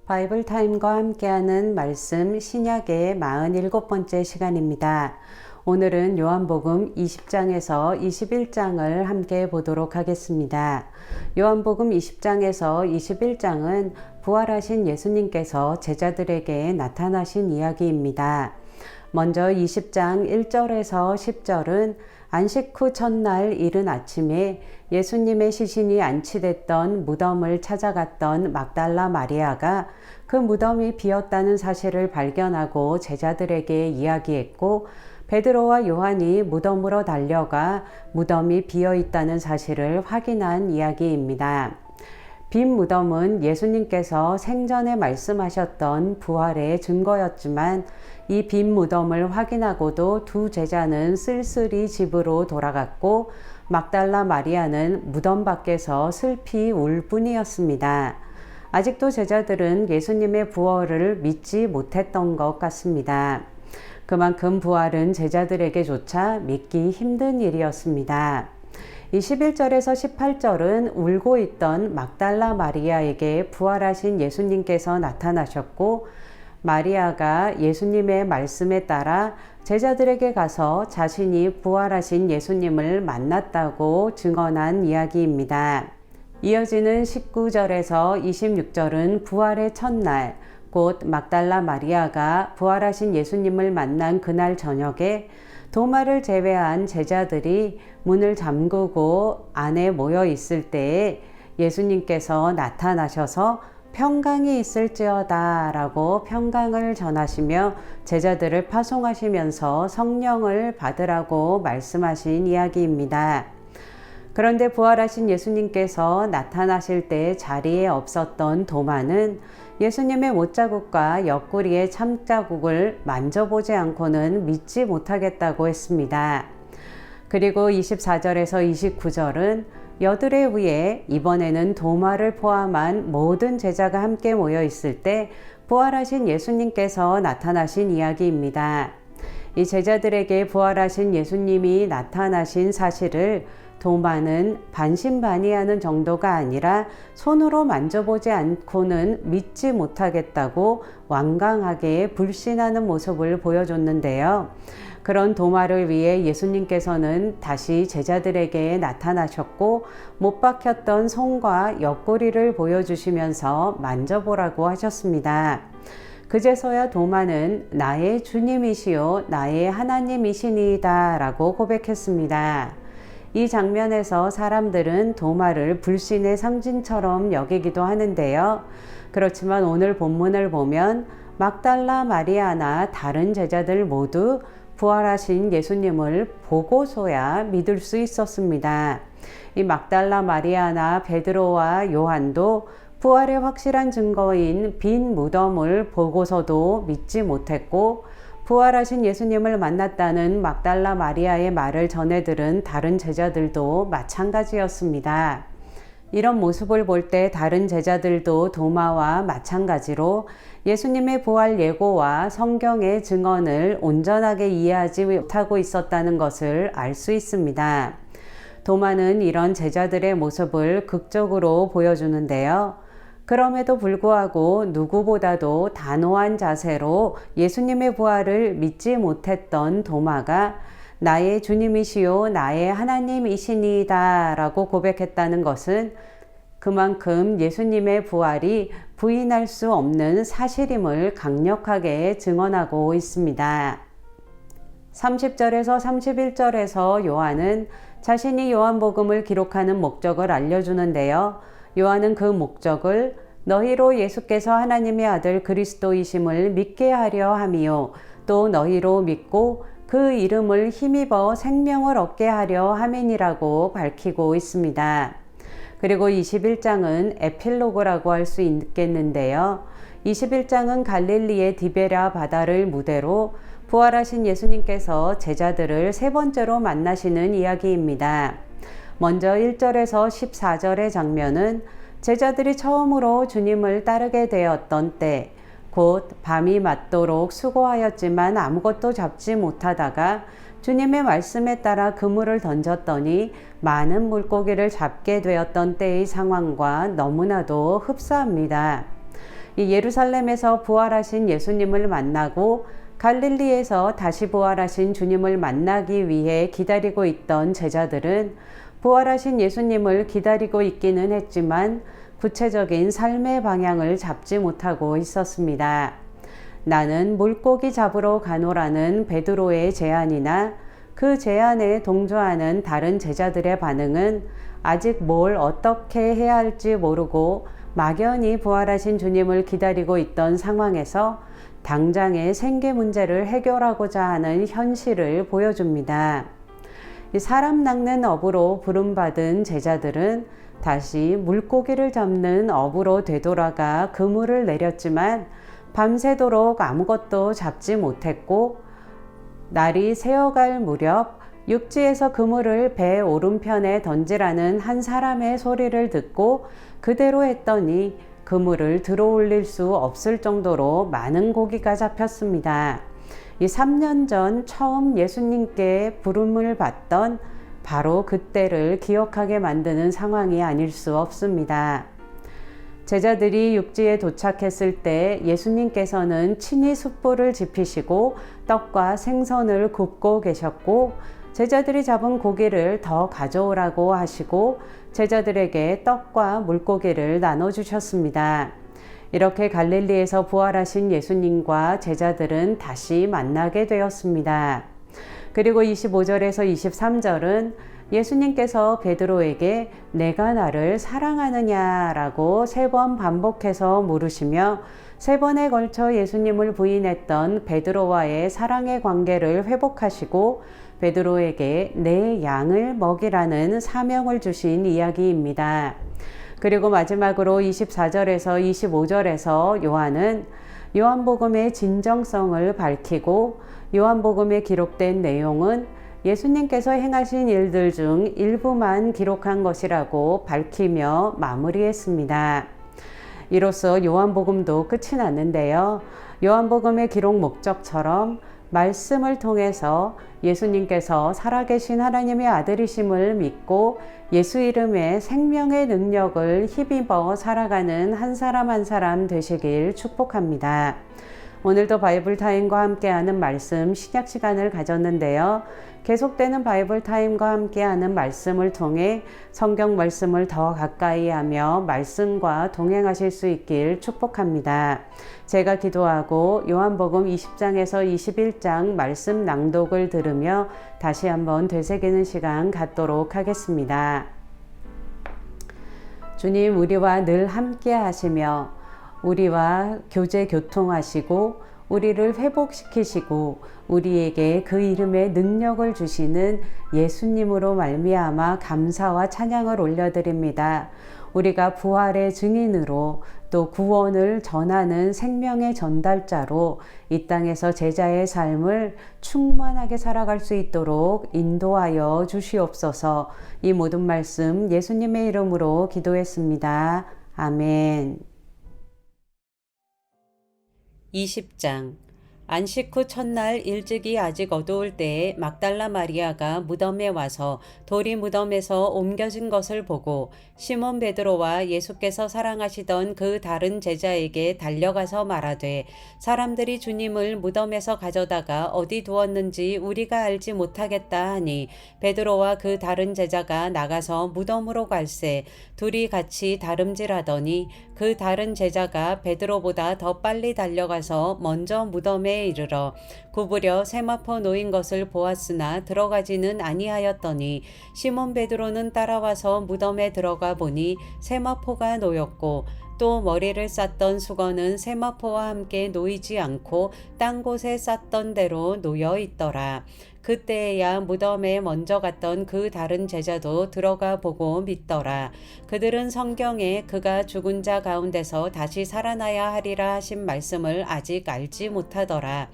바이블 타임과 함께하는 말씀 신약의 47번째 시간입니다. 오늘은 요한복음 20장에서 21장을 함께 보도록 하겠습니다. 요한복음 20장에서 21장은 부활하신 예수님께서 제자들에게 나타나신 이야기입니다. 먼저 20장 1절에서 10절은 안식 후 첫날 이른 아침에 예수님의 시신이 안치됐던 무덤을 찾아갔던 막달라 마리아가 그 무덤이 비었다는 사실을 발견하고 제자들에게 이야기했고, 베드로와 요한이 무덤으로 달려가 무덤이 비어 있다는 사실을 확인한 이야기입니다. 빈 무덤은 예수님께서 생전에 말씀하셨던 부활의 증거였지만, 이 빈 무덤을 확인하고도 두 제자는 쓸쓸히 집으로 돌아갔고, 막달라 마리아는 무덤 밖에서 슬피 울 뿐이었습니다. 아직도 제자들은 예수님의 부활을 믿지 못했던 것 같습니다. 그만큼 부활은 제자들에게조차 믿기 힘든 일이었습니다. 21절에서 18절은 울고 있던 막달라 마리아에게 부활하신 예수님께서 나타나셨고, 마리아가 예수님의 말씀에 따라 제자들에게 가서 자신이 부활하신 예수님을 만났다고 증언한 이야기입니다. 이어지는 19절에서 26절은 부활의 첫날, 곧 막달라 마리아가 부활하신 예수님을 만난 그날 저녁에 도마를 제외한 제자들이 문을 잠그고 안에 모여 있을 때에 예수님께서 나타나셔서 평강이 있을지어다 라고 평강을 전하시며 제자들을 파송하시면서 성령을 받으라고 말씀하신 이야기입니다. 그런데 부활하신 예수님께서 나타나실 때 자리에 없었던 도마는 예수님의 못자국과 옆구리의 참자국을 만져보지 않고는 믿지 못하겠다고 했습니다. 그리고 24절에서 29절은 여드레 위에 이번에는 도마를 포함한 모든 제자가 함께 모여 있을 때 부활하신 예수님께서 나타나신 이야기입니다. 이 제자들에게 부활하신 예수님이 나타나신 사실을 도마는 반신반의하는 정도가 아니라 손으로 만져보지 않고는 믿지 못하겠다고 완강하게 불신하는 모습을 보여줬는데요. 그런 도마를 위해 예수님께서는 다시 제자들에게 나타나셨고, 못 박혔던 손과 옆구리를 보여주시면서 만져보라고 하셨습니다. 그제서야 도마는 나의 주님이시요 나의 하나님이시니이다 라고 고백했습니다. 이 장면에서 사람들은 도마를 불신의 상징처럼 여기기도 하는데요. 그렇지만 오늘 본문을 보면 막달라 마리아나 다른 제자들 모두 부활하신 예수님을 보고서야 믿을 수 있었습니다. 이 막달라 마리아나 베드로와 요한도 부활의 확실한 증거인 빈 무덤을 보고서도 믿지 못했고, 부활하신 예수님을 만났다는 막달라 마리아의 말을 전해 들은 다른 제자들도 마찬가지였습니다. 이런 모습을 볼 때 다른 제자들도 도마와 마찬가지로 예수님의 부활 예고와 성경의 증언을 온전하게 이해하지 못하고 있었다는 것을 알 수 있습니다. 도마는 이런 제자들의 모습을 극적으로 보여주는데요. 그럼에도 불구하고 누구보다도 단호한 자세로 예수님의 부활을 믿지 못했던 도마가 나의 주님이시요 나의 하나님이시니이다 라고 고백했다는 것은 그만큼 예수님의 부활이 부인할 수 없는 사실임을 강력하게 증언하고 있습니다. 30절에서 31절에서 요한은 자신이 요한복음을 기록하는 목적을 알려주는데요. 요한은 그 목적을 너희로 예수께서 하나님의 아들 그리스도이심을 믿게 하려 함이요, 또 너희로 믿고 그 이름을 힘입어 생명을 얻게 하려 함이니라고 밝히고 있습니다. 그리고 21장은 에필로그라고 할 수 있겠는데요. 21장은 갈릴리의 디베랴 바다를 무대로 부활하신 예수님께서 제자들을 세 번째로 만나시는 이야기입니다. 먼저 1절에서 14절의 장면은 제자들이 처음으로 주님을 따르게 되었던 때, 곧 밤이 맞도록 수고하였지만 아무것도 잡지 못하다가 주님의 말씀에 따라 그물을 던졌더니 많은 물고기를 잡게 되었던 때의 상황과 너무나도 흡사합니다. 이 예루살렘에서 부활하신 예수님을 만나고 갈릴리에서 다시 부활하신 주님을 만나기 위해 기다리고 있던 제자들은 부활하신 예수님을 기다리고 있기는 했지만 구체적인 삶의 방향을 잡지 못하고 있었습니다. 나는 물고기 잡으러 가노라는 베드로의 제안이나 그 제안에 동조하는 다른 제자들의 반응은 아직 뭘 어떻게 해야 할지 모르고 막연히 부활하신 주님을 기다리고 있던 상황에서 당장의 생계 문제를 해결하고자 하는 현실을 보여줍니다. 사람 낚는 어부로 부름받은 제자들은 다시 물고기를 잡는 어부로 되돌아가 그물을 내렸지만 밤새도록 아무것도 잡지 못했고 날이 새어갈 무렵 육지에서 그물을 배 오른편에 던지라는 한 사람의 소리를 듣고 그대로 했더니 그물을 들어올릴 수 없을 정도로 많은 고기가 잡혔습니다. 이 3년 전 처음 예수님께 부름을 받던 바로 그때를 기억하게 만드는 상황이 아닐 수 없습니다. 제자들이 육지에 도착했을 때 예수님께서는 친히 숯불을 지피시고 떡과 생선을 굽고 계셨고 제자들이 잡은 고기를 더 가져오라고 하시고 제자들에게 떡과 물고기를 나눠주셨습니다. 이렇게 갈릴리에서 부활하신 예수님과 제자들은 다시 만나게 되었습니다. 그리고 25절에서 23절은 예수님께서 베드로에게 내가 나를 사랑하느냐라고 3번 반복해서 물으시며 3번에 걸쳐 예수님을 부인했던 베드로와의 사랑의 관계를 회복하시고 베드로에게 내 양을 먹이라는 사명을 주신 이야기입니다. 그리고 마지막으로 24절에서 25절에서 요한은 요한복음의 진정성을 밝히고 요한복음에 기록된 내용은 예수님께서 행하신 일들 중 일부만 기록한 것이라고 밝히며 마무리했습니다. 이로써 요한복음도 끝이 났는데요. 요한복음의 기록 목적처럼 말씀을 통해서 예수님께서 살아계신 하나님의 아들이심을 믿고 예수 이름의 생명의 능력을 힘입어 살아가는 한 사람 한 사람 되시길 축복합니다. 오늘도 바이블 타임과 함께하는 말씀 신약 시간을 가졌는데요. 계속되는 바이블 타임과 함께하는 말씀을 통해 성경 말씀을 더 가까이 하며 말씀과 동행하실 수 있길 축복합니다. 제가 기도하고 요한복음 20장에서 21장 말씀 낭독을 들으며 다시 한번 되새기는 시간 갖도록 하겠습니다. 주님, 우리와 늘 함께 하시며 우리와 교제 교통하시고 우리를 회복시키시고 우리에게 그 이름의 능력을 주시는 예수님으로 말미암아 감사와 찬양을 올려드립니다. 우리가 부활의 증인으로 또 구원을 전하는 생명의 전달자로 이 땅에서 제자의 삶을 충만하게 살아갈 수 있도록 인도하여 주시옵소서. 이 모든 말씀 예수님의 이름으로 기도했습니다. 아멘. 20장 안식 후 첫날 일찍이 아직 어두울 때에 막달라 마리아가 무덤에 와서 돌이 무덤에서 옮겨진 것을 보고 시몬 베드로와 예수께서 사랑하시던 그 다른 제자에게 달려가서 말하되 사람들이 주님을 무덤에서 가져다가 어디 두었는지 우리가 알지 못하겠다 하니 베드로와 그 다른 제자가 나가서 무덤으로 갈새 둘이 같이 다름질하더니 그 다른 제자가 베드로보다 더 빨리 달려가서 먼저 무덤에 이르러 구부려 세마포 놓인 것을 보았으나 들어가지는 아니하였더니 시몬 베드로는 따라와서 무덤에 들어가 보니 세마포가 놓였고 또 머리를 쌌던 수건은 세마포와 함께 놓이지 않고 딴 곳에 쌌던 대로 놓여 있더라. 그때야 무덤에 먼저 갔던 그 다른 제자도 들어가 보고 믿더라. 그들은 성경에 그가 죽은 자 가운데서 다시 살아나야 하리라 하신 말씀을 아직 알지 못하더라.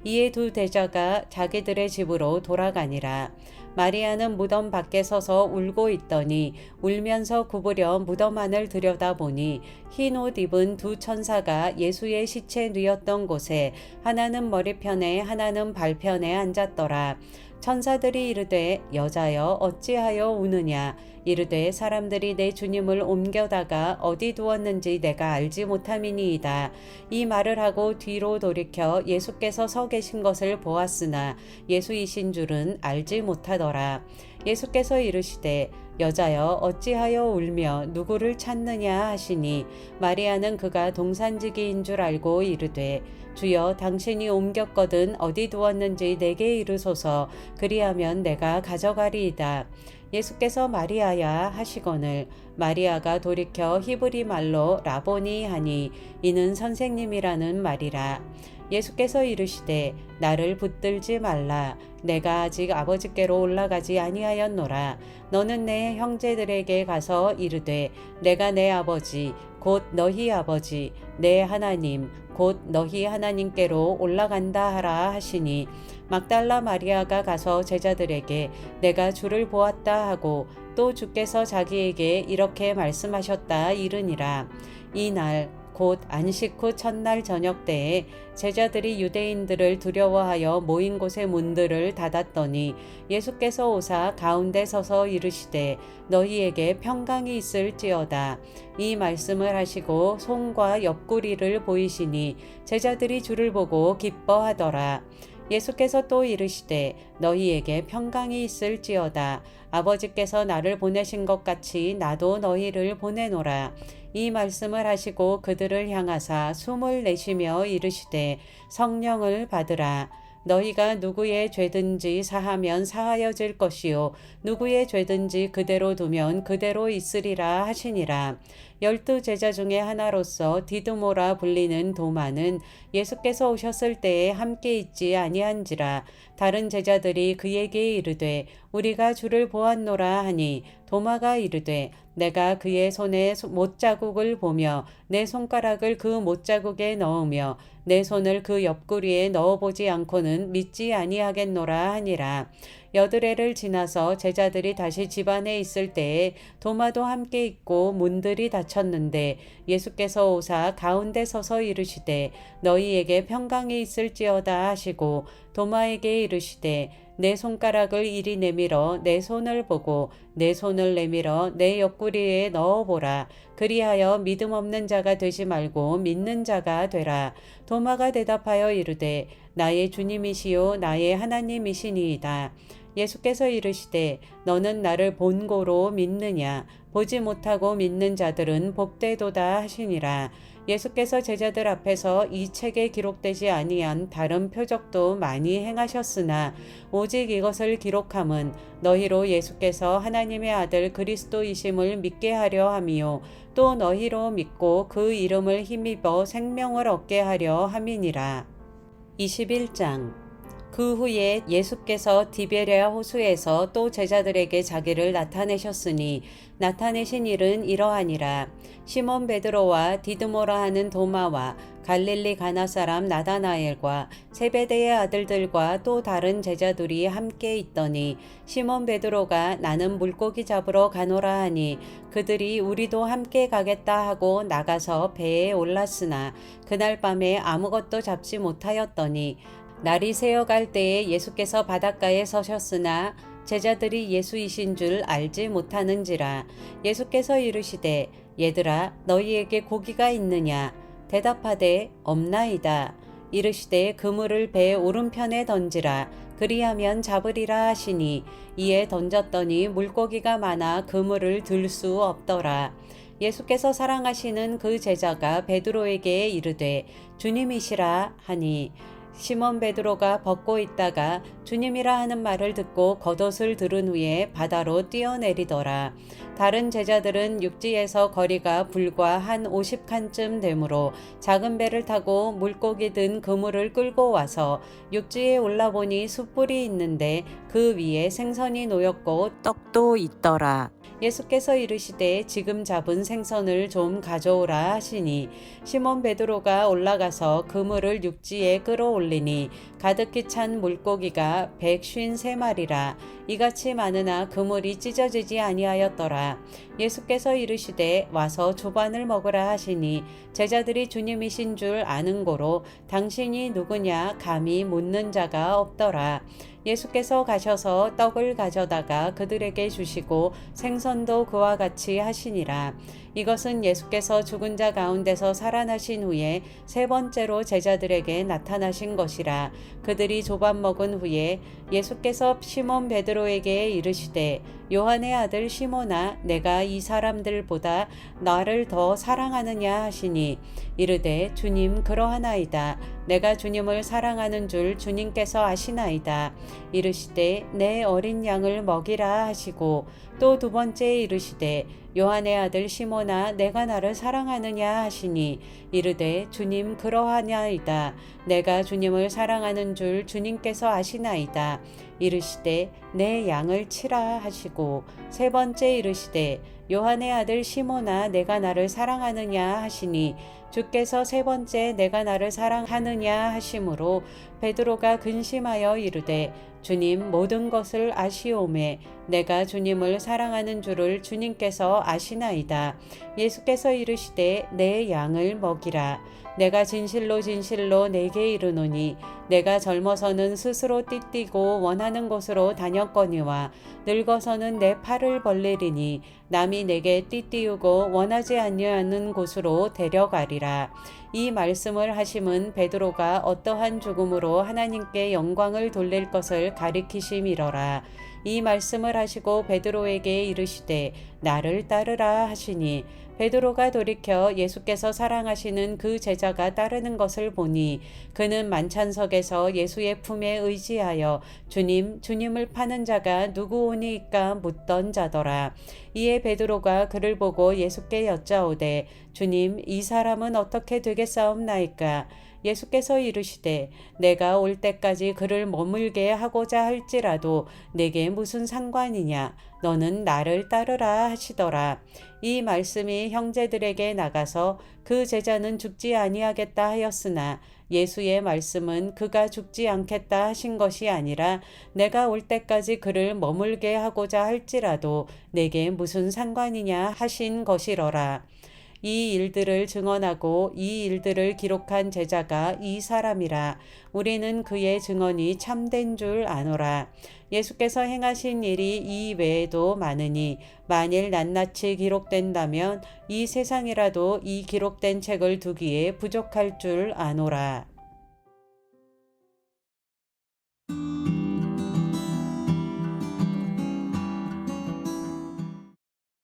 이에 두 제자가 자기들의 집으로 돌아가니라. 마리아는 무덤 밖에 서서 울고 있더니 울면서 구부려 무덤 안을 들여다보니 흰 옷 입은 두 천사가 예수의 시체 뉘었던 곳에 하나는 머리편에 하나는 발편에 앉았더라. 천사들이 이르되 여자여 어찌하여 우느냐 이르되 사람들이 내 주님을 옮겨다가 어디 두었는지 내가 알지 못함이니이다. 이 말을 하고 뒤로 돌이켜 예수께서 서 계신 것을 보았으나 예수이신 줄은 알지 못하더라. 예수께서 이르시되 여자여 어찌하여 울며 누구를 찾느냐 하시니 마리아는 그가 동산지기인 줄 알고 이르되 주여 당신이 옮겼거든 어디 두었는지 내게 이르소서 그리하면 내가 가져가리이다. 예수께서 마리아야 하시거늘 마리아가 돌이켜 히브리 말로 라보니 하니 이는 선생님이라는 말이라. 예수께서 이르시되 나를 붙들지 말라. 내가 아직 아버지께로 올라가지 아니하였노라. 너는 내 형제들에게 가서 이르되 내가 내 아버지 곧 너희 아버지 내 하나님 곧 너희 하나님께로 올라간다 하라 하시니 막달라 마리아가 가서 제자들에게 내가 주를 보았다 하고 또 주께서 자기에게 이렇게 말씀하셨다 이르니라. 이날 곧 안식 후 첫날 저녁 때에 제자들이 유대인들을 두려워하여 모인 곳의 문들을 닫았더니 예수께서 오사 가운데 서서 이르시되 너희에게 평강이 있을지어다. 이 말씀을 하시고 손과 옆구리를 보이시니 제자들이 주를 보고 기뻐하더라. 예수께서 또 이르시되 너희에게 평강이 있을지어다. 아버지께서 나를 보내신 것 같이 나도 너희를 보내노라. 이 말씀을 하시고 그들을 향하사 숨을 내쉬며 이르시되 성령을 받으라. 너희가 누구의 죄든지 사하면 사하여질 것이요 누구의 죄든지 그대로 두면 그대로 있으리라 하시니라. 12 제자 중에 하나로서 디두모라 불리는 도마는 예수께서 오셨을 때에 함께 있지 아니한지라. 다른 제자들이 그에게 이르되 우리가 주를 보았노라 하니 도마가 이르되 내가 그의 손에 못자국을 보며 내 손가락을 그 못자국에 넣으며 내 손을 그 옆구리에 넣어보지 않고는 믿지 아니하겠노라 하니라. 여드레를 지나서 제자들이 다시 집 안에 있을 때에 도마도 함께 있고 문들이 닫혔는데 예수께서 오사 가운데 서서 이르시되 너희에게 평강이 있을지어다 하시고 도마에게 이르시되 내 손가락을 이리 내밀어 내 손을 보고 내 손을 내밀어 내 옆구리에 넣어보라. 그리하여 믿음 없는 자가 되지 말고 믿는 자가 되라. 도마가 대답하여 이르되 나의 주님이시요 나의 하나님이시니이다. 예수께서 이르시되 너는 나를 본고로 믿느냐 보지 못하고 믿는 자들은 복되도다 하시니라. 예수께서 제자들 앞에서 이 책에 기록되지 아니한 다른 표적도 많이 행하셨으나 오직 이것을 기록함은 너희로 예수께서 하나님의 아들 그리스도이심을 믿게 하려 함이요 또 너희로 믿고 그 이름을 힘입어 생명을 얻게 하려 함이니라. 21장 그 후에 예수께서 디베랴 호수에서 또 제자들에게 자기를 나타내셨으니 나타내신 일은 이러하니라. 시몬 베드로와 디드모라 하는 도마와 갈릴리 가나 사람 나다나엘과 세베대의 아들들과 또 다른 제자들이 함께 있더니 시몬 베드로가 나는 물고기 잡으러 가노라 하니 그들이 우리도 함께 가겠다 하고 나가서 배에 올랐으나 그날 밤에 아무것도 잡지 못하였더니 날이 새어갈 때에 예수께서 바닷가에 서셨으나 제자들이 예수이신 줄 알지 못하는지라. 예수께서 이르시되 얘들아 너희에게 고기가 있느냐 대답하되 없나이다. 이르시되 그물을 배 오른편에 던지라. 그리하면 잡으리라 하시니 이에 던졌더니 물고기가 많아 그물을 들 수 없더라. 예수께서 사랑하시는 그 제자가 베드로에게 이르되 주님이시라 하니 시몬 베드로가 벗고 있다가 주님이라 하는 말을 듣고 겉옷을 들은 후에 바다로 뛰어내리더라. 다른 제자들은 육지에서 거리가 불과 한 50칸쯤 되므로 작은 배를 타고 물고기 든 그물을 끌고 와서 육지에 올라보니 숯불이 있는데 그 위에 생선이 놓였고 떡도 있더라. 예수께서 이르시되 지금 잡은 생선을 좀 가져오라 하시니 시몬 베드로가 올라가서 그물을 육지에 끌어올리니 가득히 찬 물고기가 153마리라. 이같이 많으나 그물이 찢어지지 아니하였더라. 예수께서 이르시되 와서 조반을 먹으라 하시니 제자들이 주님이신 줄 아는 고로 당신이 누구냐 감히 묻는 자가 없더라. 예수께서 가셔서 떡을 가져다가 그들에게 주시고 생선도 그와 같이 하시니라. 이것은 예수께서 죽은 자 가운데서 살아나신 후에 세 번째로 제자들에게 나타나신 것이라. 그들이 조반 먹은 후에 예수께서 시몬 베드로에게 이르시되 요한의 아들 시몬아 내가 이 사람들보다 나를 더 사랑하느냐 하시니 이르되 주님 그러하나이다. 내가 주님을 사랑하는 줄 주님께서 아시나이다. 이르시되 내 어린 양을 먹이라 하시고 또 두 번째 이르시되 요한의 아들 시몬아 내가 나를 사랑하느냐 하시니 이르되 주님 그러하나이다. 내가 주님을 사랑하는 줄 주님께서 아시나이다. 이르시되 내 양을 치라 하시고 세 번째 이르시되 요한의 아들 시몬아 내가 나를 사랑하느냐 하시니 주께서 세 번째 내가 나를 사랑하느냐 하심으로 베드로가 근심하여 이르되 주님 모든 것을 아시오매 내가 주님을 사랑하는 줄을 주님께서 아시나이다. 예수께서 이르시되 내 양을 먹이라. 내가 진실로 진실로 내게 이르노니 내가 젊어서는 스스로 띠띠고 원하는 곳으로 다녔거니와 늙어서는 내 팔을 벌리리니 남이 내게 띠띠우고 원하지 아니하는 곳으로 데려가리라. 이 말씀을 하심은 베드로가 어떠한 죽음으로 하나님께 영광을 돌릴 것을 가리키심이러라. 이 말씀을 하시고 베드로에게 이르시되 나를 따르라 하시니 베드로가 돌이켜 예수께서 사랑하시는 그 제자가 따르는 것을 보니 그는 만찬석에서 예수의 품에 의지하여 주님, 주님을 파는 자가 누구오니이까 묻던 자더라. 이에 베드로가 그를 보고 예수께 여짜오되 주님, 이 사람은 어떻게 되겠사옵나이까? 예수께서 이르시되 내가 올 때까지 그를 머물게 하고자 할지라도 내게 무슨 상관이냐? 너는 나를 따르라 하시더라. 이 말씀이 형제들에게 나가서 그 제자는 죽지 아니하겠다 하였으나 예수의 말씀은 그가 죽지 않겠다 하신 것이 아니라 내가 올 때까지 그를 머물게 하고자 할지라도 내게 무슨 상관이냐 하신 것이러라. 이 일들을 증언하고 이 일들을 기록한 제자가 이 사람이라. 우리는 그의 증언이 참된 줄 아노라. 예수께서 행하신 일이 이 외에도 많으니 만일 낱낱이 기록된다면 이 세상이라도 이 기록된 책을 두기에 부족할 줄 아노라.